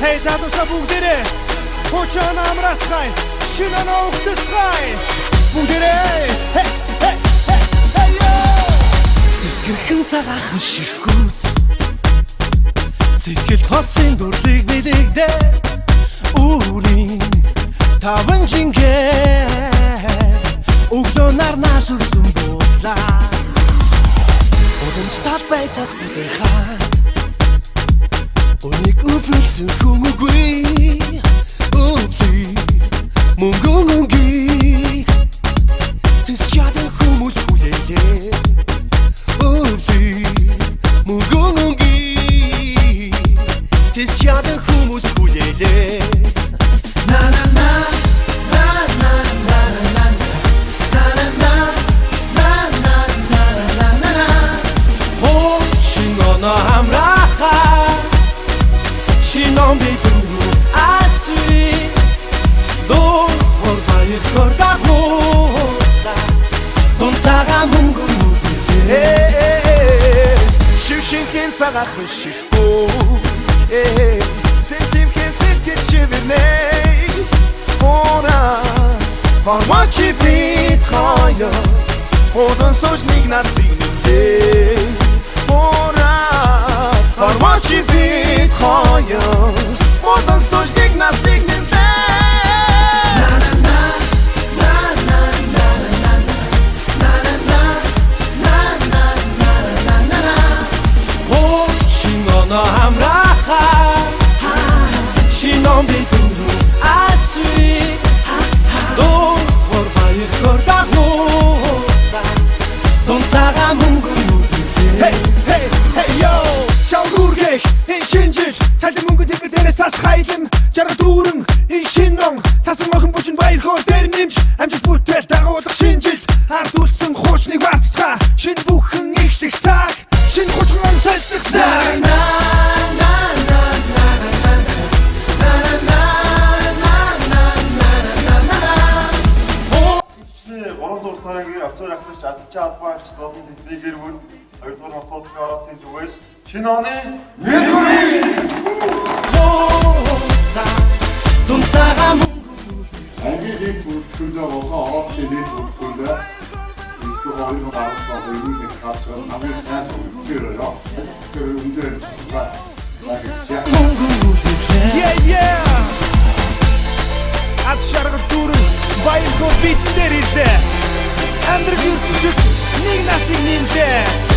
Задуса бүгдээрээ Хочон амрацгай шинэн огтцгай бүгдээрээ Сэцгэрхэн цагаахан ширхүүц Сэтгэл хосын дурлыг мэдэгдэ Үрийн таван жингээ Өглөө нарнаа сүрсэн буулаа Удамстал байцаас бүтэхаа Оник өвлсөн хүмүүгүй Өвли мөнгөнгий Тэс чадан хүмүүс хүлээлээ Өвли мөнгөнгий Тэс чадан хүмүүс хүлээлээ На на на на на на на на на на на на на на О шингона хамраха Шинон битэн асуи Дор хорбайр хордагоса Дон цагаан мөнгөн мүдээ Шившинхэн цагаахан ширхүү Сэмсимхэн сэтгэл шивэрнэй Ора Хормочи бит хая Одан сож нэг насинэлээ Ора Хормочи бит хая Одан сож нэг насинэлээ Шинон битэн асуи Дор хорбайр хордагоса Дон цагаан мөнгөн мүдээ Hey, hey, hey, yo Чаал үргэх энэ шинжил Цалин мөнгөн тэгэр дээрээс цаас хайлан Жаргал дүүрэн энэ шинон Цасан охин бүчин баяр хоор дээр нэмж Амжилт бүтээл дагуулах шинжил Ард үлдсэн хуучныг мартцгаа Шинэ бүхэн ихлэх цаг Шинэ хуучнан сайлдах цаг Тарагийн авцаар ахлаж алдчих албаач болон тэдний гэр бүл 2 дугаар нотуудын оросын зүгээс шинэ оны мэдвэрийг Дун цагаан ангийн дэд бүртгэндээ босоо ороод дэд бүртгэндээ itu orang orang baru ini kacau, namun saya sendiri ya, kemudian juga lagi siap. Аз шаргал дүүрэн баяр гоо бит дээр илээ Амьдрал ертөнцөд нэг насыг нэмлээ